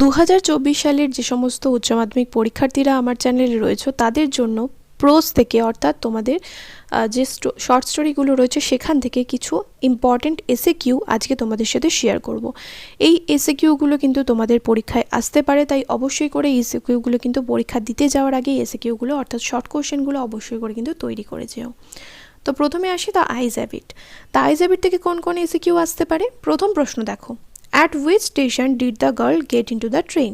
2024 সালের যে সমস্ত উচ্চ মাধ্যমিক পরীক্ষার্থীরা আমার চ্যানেলে রয়েছে তাদের জন্য প্রোজ থেকে অর্থাৎ তোমাদের যে শর্ট স্টোরিগুলো রয়েছে সেখান থেকে কিছু ইম্পর্টেন্ট এসএকিউ আজকে তোমাদের সাথে শেয়ার করব। এই এসএকিউগুলো কিন্তু তোমাদের পরীক্ষায় আসতে পারে, তাই অবশ্যই করে এই এসএকিউগুলো কিন্তু পরীক্ষা দিতে যাওয়ার আগে এসএকিউগুলো অর্থাৎ শর্ট কোশ্চেনগুলো অবশ্যই করে কিন্তু তৈরি করে যেও। তো প্রথমে আসি the eyes have it. The eyes have it থেকে কোন কোন এসএকিউ আসতে পারে? প্রথম প্রশ্ন দেখো, At which station did the girl get into the train?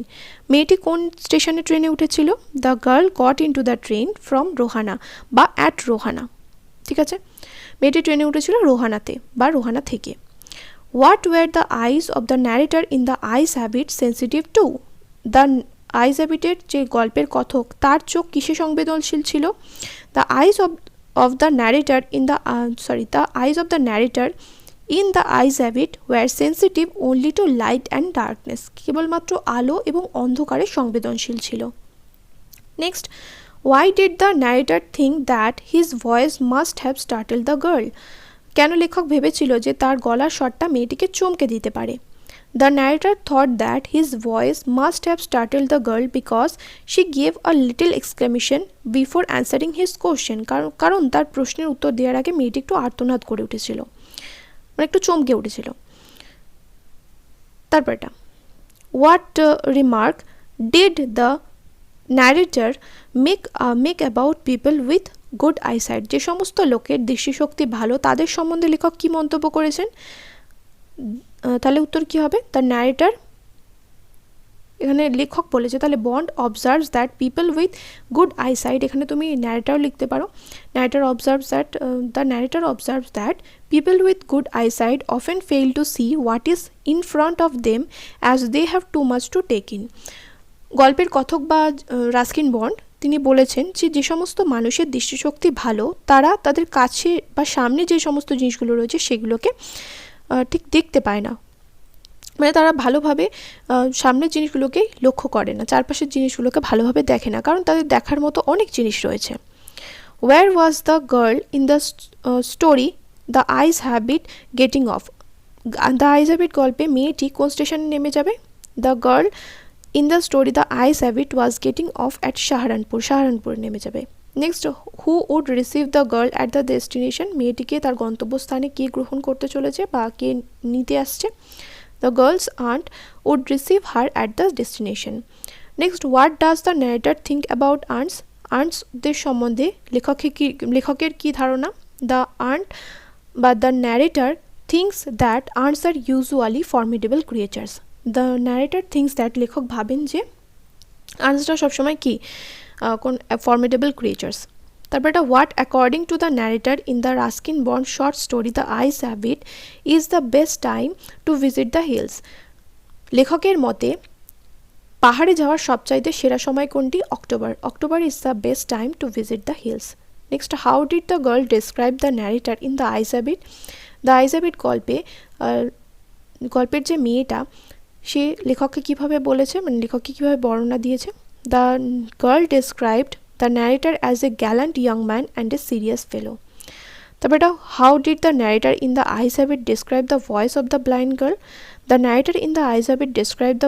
মেয়েটি কোন স্টেশনে ট্রেনে উঠেছিল? The girl got into the train from Rohana বা at রোহানা। ঠিক আছে, মেয়েটি ট্রেনে উঠেছিল রোহানাতে বা রোহানা থেকে। What were the eyes of the narrator in the eyes habit sensitive to? The eyes habit-এর যে গল্পের কথক তার চোখ কিসে সংবেদনশীল ছিল? The eyes of the narrator in the the eyes of the narrator in the eyes habit were sensitive only to light and darkness. কেবলমাত্র আলো এবং অন্ধকারে সংবেদনশীল ছিল। Next, why did the narrator think that his voice must have startled the girl? কেন লেখক ভেবেছিল যে তার গলার স্বরটা মেয়েটিকে চমকে দিতে পারে? The narrator thought that his voice must have startled the girl because she gave a little exclamation before answering his question. কারণ তার প্রশ্নের উত্তর দেওয়ার আগে মেয়েটি একটু আর্তনাদ করে উঠেছিল, একটু চমকে উঠেছিল। তারপরটা, what remark did the narrator make about people with good eyesight? যে সমস্ত লোকের দৃষ্টিশক্তি ভালো তাদের সম্বন্ধে লেখক কি মন্তব্য করেছেন? তাহলে উত্তর কি হবে? দ্য ন্যারেটর, এখানে লেখক বলেছে, তাহলে Bond observes that people with good eyesight, এখানে তুমি ন্যারেটর লিখতে পারো। Narrator observes that the narrator observes that people with good eyesight often fail to see what is in front of them as they have too much to take in. গল্পের কথক বা Ruskin bond তিনি বলেছেন যে সমস্ত মানুষের দৃষ্টিশক্তি ভালো তারা তাদের কাছে বা সামনে যে সমস্ত জিনিসগুলো রয়েছে সেগুলোকে ঠিক দেখতে পায় না, মানে তারা ভালোভাবে সামনের জিনিসগুলোকে লক্ষ্য করে না, চারপাশের জিনিসগুলোকে ভালোভাবে দেখে না, কারণ তাদের দেখার মতো অনেক জিনিস রয়েছে। Where was the girl in the story the eyes habit getting off? The eyes habit গল্পে মেয়েটি কোন স্টেশনে নেমে যাবে? The girl in the story the eyes habit was getting off at শাহরানপুর নেমে যাবে। Next, who would receive the girl at the destination? মেয়েটিকে তার গন্তব্যস্থানে কে গ্রহণ করতে চলেছে বা কে নিতে আসছে? The girl's aunt would receive her at the destination. Next, what does the narrator think about aunts? আন্টসদের সম্বন্ধে লেখকের কি ধারণা? The aunt বা the narrator thinks that aunts are usually formidable creatures. The narrator thinks that লেখক ভাবেন যে আন্টসরা সবসময় কি কোন formidable creatures. তারপর এটা, what according to the narrator in the Ruskin Bond short story The Eyes Habit is the best time to visit the hills? লেখকের মতে পাহাড়ে যাওয়ার সবচাইতে সেরা সময় কোনটি? October is the best time to visit the hills. Next, how did the girl describe the narrator in The Eyes Habit? The Eyes Habit গল্পের যে মেয়েটা সে লেখককে কিভাবে বলেছে, মানে লেখককে কিভাবে বর্ণনা দিয়েছে? The girl described the narrator as a gallant young man and a serious fellow. তারপর এটা, how did the narrator in The Eyes Habit describe the voice of the blind girl? The narrator in The Eyes Habit described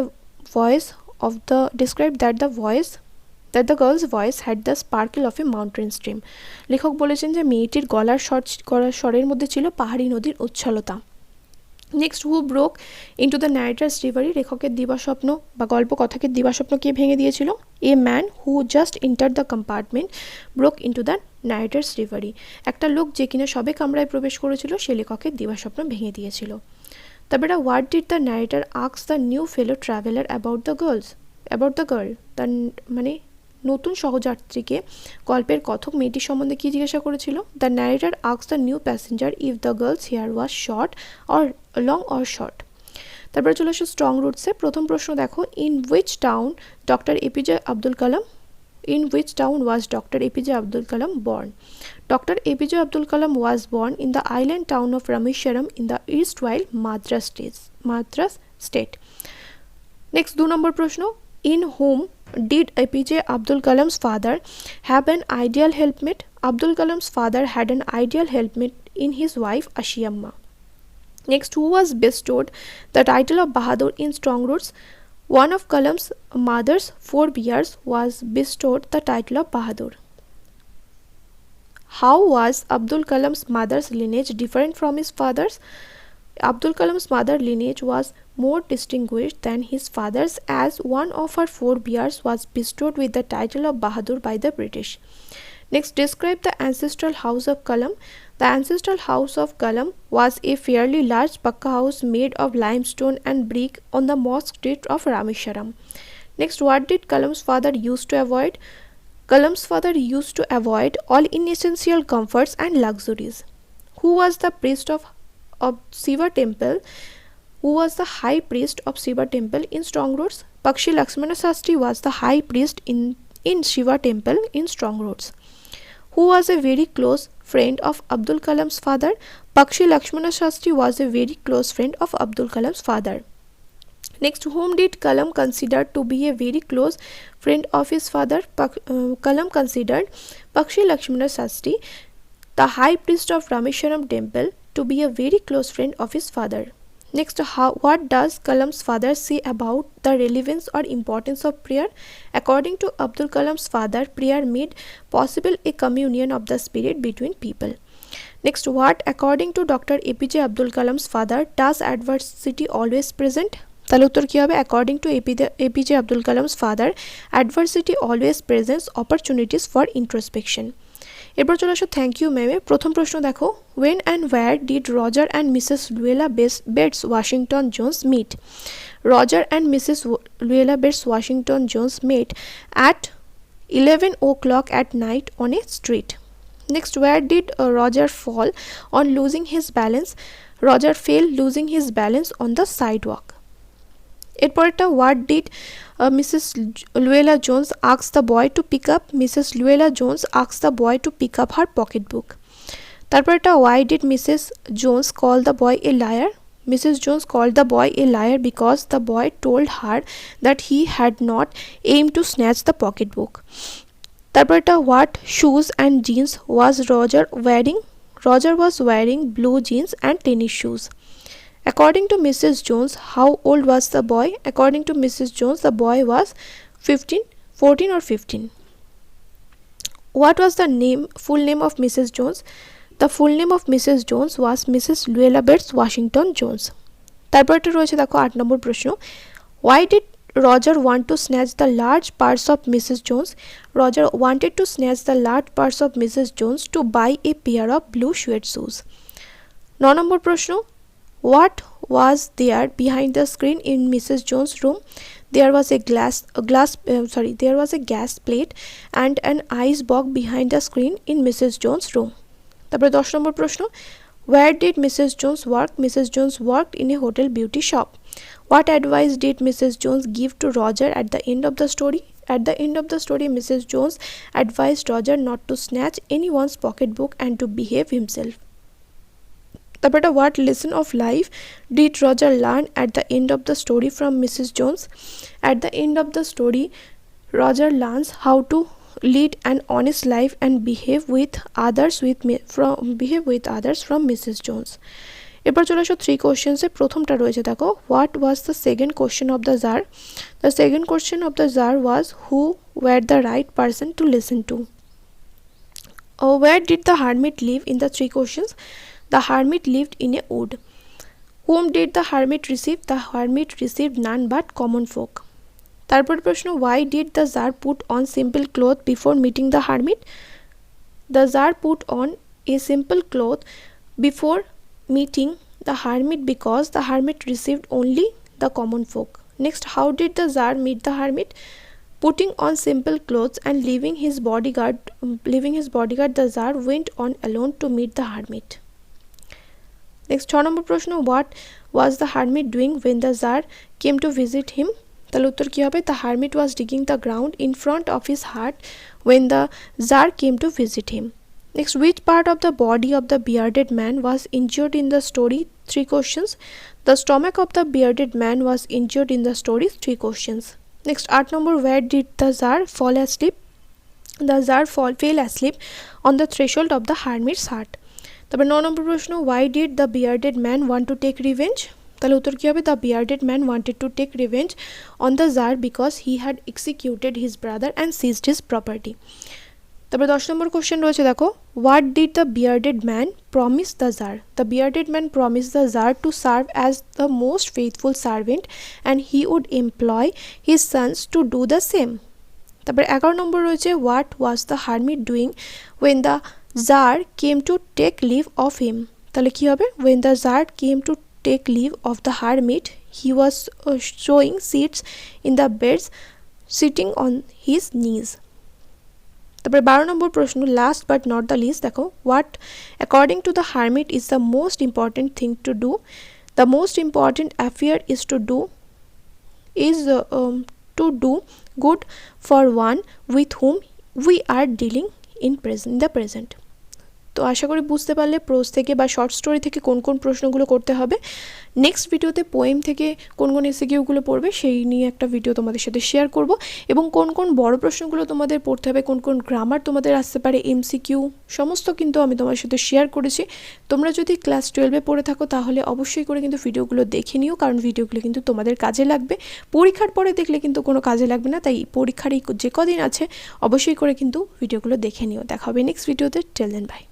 that the girl's voice had the sparkle of a mountain stream. লেখক বলেছেন যে মেয়েটির গলার স্বরের মধ্যে ছিল পাহাড়ি নদীর উচ্ছলতা। Next, who broke into the narrator's reverie? লেখকের দিবাস্বপ্ন বা গল্প কথাকের দিবাস্বপ্ন কে ভেঙে দিয়েছিল? A man who just enter the compartment broke into the narrator's reverie. একটা লোক যে কিনা সবে কামরায় প্রবেশ করেছিল সে লেখকের দিবাস্বপ্ন ভেঙে দিয়েছিল। তারপরে, what did the narrator ask the new fellow traveller about the girl? তার মানে নতুন সহযাত্রীকে গল্পের কথক মেয়েটির সম্বন্ধে কি জিজ্ঞাসা করেছিল? The narrator ask the new passenger if the girl's hair was short or long or short. তারপরে চলে আসো স্ট্রং রুটসে। প্রথম প্রশ্ন দেখো, in which town was Dr. APJ Abdul Kalam born? Dr. APJ Abdul Kalam was born in the island town of Rameswaram in the erstwhile Madras state. Next, 2 number প্রশ্ন, in whom did APJ Abdul Kalam's father have an ideal helpmate? Abdul Kalam's father had an ideal helpmate in his wife Ashiyamma. Next, who was bestowed the title of Bahadur in strong roots? One of Kalam's mother's forebears was bestowed the title of Bahadur. How was Abdul Kalam's mother's lineage different from his father's? Abdul Kalam's mother's lineage was more distinguished than his father's, as one of her forebears was bestowed with the title of Bahadur by the British. Next, describe the ancestral house of Kalam. The ancestral house of Kalam was a fairly large Pakka house made of limestone and brick on the mosque street of Rameswaram. Next, what did Kalam's father used to avoid? Kalam's father used to avoid all inessential comforts and luxuries. Who was the priest of Shiva temple? Who was the high priest of Shiva temple in Strong Roads? Pakshi Lakshmana Sastri was the high priest in Shiva temple in Strong Roads. Who was a very close friend of Abdul Kalam's father? Pakshi Lakshmana Sastri was a very close friend of Abdul Kalam's father. Next, whom did Kalam consider to be a very close friend of his father? Kalam considered Pakshi Lakshmana Sastri, the high priest of Rameswaram temple, to be a very close friend of his father. Next, what does Kalam's father say about the relevance or importance of prayer? According to Abdul Kalam's father, prayer made possible a communion of the spirit between people. Next, what, according to Dr. APJ Abdul Kalam's father, does adversity always present? তাহলে উত্তর কী হবে? According to APJ Abdul Kalam's father, adversity always presents opportunities for introspection. এরপর চলে আসো thank you ম্যামে। প্রথম প্রশ্ন দেখো, when and where did Roger and Mrs. Luella Bates Washington Jones meet? Roger and Mrs. Luella Bates Washington Jones met at 11 o'clock at night on a street. Next, where did Roger fall on losing his balance? Roger fell losing his balance on the sidewalk. এরপরটা, what did Mrs. Luella Jones ask the boy to pick up? Mrs. Luella Jones asked the boy to pick up her pocketbook. তারপরটা, why did Mrs. Jones call the boy a liar? Mrs. Jones called the boy a liar because the boy told her that he had not aimed to snatch the pocketbook. তারপরটা, what shoes and jeans was Roger wearing? Roger was wearing blue jeans and tennis shoes. According to Mrs. Jones, how old was the boy? According to Mrs. Jones, the boy was 14 or 15. What was the full name of Mrs. Jones? The full name of Mrs. Jones was Mrs. Luella Bates Washington Jones. তারপরটা রয়েছে দেখো 8 নম্বর প্রশ্ন, why did Roger want to snatch the large purse of Mrs. Jones? Roger wanted to snatch the large purse of Mrs. Jones to buy a pair of blue suede shoes. 9 নম্বর প্রশ্ন, what was there behind the screen in Mrs. Jones' room? There was a gas plate and an ice box behind the screen in Mrs. Jones' room. তারপরে 10 নম্বর প্রশ্ন, where did Mrs. Jones work? Mrs. Jones worked in a hotel beauty shop. What advice did Mrs. Jones give to Roger at the end of the story? At the end of the story, Mrs. Jones advised Roger not to snatch anyone's pocketbook and to behave himself. তারপরে, what lesson of life did Roger learn at the end of the story from Mrs. Jones? At the end of the story, Roger learns how to lead an honest life and behave with others from Mrs. Jones. এরপর চলে আসো 3 কোশ্চেন্সে। প্রথমটা রয়েছে দেখো, what was the second question of the Tsar? The second question of the Tsar was, who were the right person to listen to? Where did the hermit live in the 3 questions? The hermit lived in a wood. Whom did the hermit receive? The hermit received none but common folk. তারপর প্রশ্ন, why did the Tsar put on simple clothes before meeting the hermit? The Tsar put on a simple cloth before meeting the hermit because the hermit received only the common folk. Next, how did the Tsar meet the hermit? Putting on simple clothes and leaving his bodyguard, the Tsar went on alone to meet the hermit. Next, 6 নম্বর প্রশ্ন, what was the hermit doing when the Tsar came to visit him? তাহলে উত্তর কী হবে? The hermit was digging the ground in front of his hut when the Tsar came to visit him. Next, which part of the body of the bearded man was injured in the story? 3 questions. The stomach of the bearded man was injured in the story. 3 questions. Next, 8 number, where did the Tsar fall asleep? The Tsar fell asleep on the threshold of the hermit's hut. তারপর 9 নম্বর প্রশ্ন, why did the bearded man want to take revenge? তাহলে উত্তর কী হবে? The bearded man wanted to take revenge on the tsar because he had executed his brother and seized his property. তারপরে 10 নম্বর question রয়েছে, দেখো, what did the bearded man promise the tsar? The bearded man promise the tsar to serve as the most faithful servant and he would employ his sons to do the same. তারপরে 11 নম্বর রয়েছে, what was the hermit doing when the tsar came to take leave of him? তাহলে কী হবে? When the tsar came to take leave of the hermit he was sowing seeds in the beds sitting on his knees. তারপরে 12 নম্বর প্রশ্ন, last but not the least, দেখো, what according to the hermit is the most important thing to do? The most important affair is to do good for one with whom we are dealing in the present. তো আশা করি বুঝতে পারলে pros থেকে বা short story থেকে কোন কোন প্রশ্নগুলো করতে হবে। নেক্সট ভিডিওতে পোয়েম থেকে কোন কোন এসএকিউগুলো পড়বে সেই নিয়ে একটা ভিডিও তোমাদের সাথে শেয়ার করব, এবং কোন কোন বড় প্রশ্নগুলো তোমাদের পড়তে হবে, কোন কোন গ্রামার তোমাদের আসতে পারে, এমসিকিউ সমস্ত কিন্তু আমি তোমার সাথে শেয়ার করেছি। তোমরা যদি ক্লাস 12-এ পড়ে থাকো তাহলে অবশ্যই করে কিন্তু ভিডিওগুলো দেখে নিও, কারণ ভিডিওগুলো কিন্তু তোমাদের কাজে লাগবে। পরীক্ষার পরে দেখলে কিন্তু কোনো কাজে লাগবে না, তাই পরীক্ষার এই যে কদিন আছে অবশ্যই করে কিন্তু ভিডিওগুলো দেখে নিও। দেখা হবে নেক্সট ভিডিওতে। Till then, by.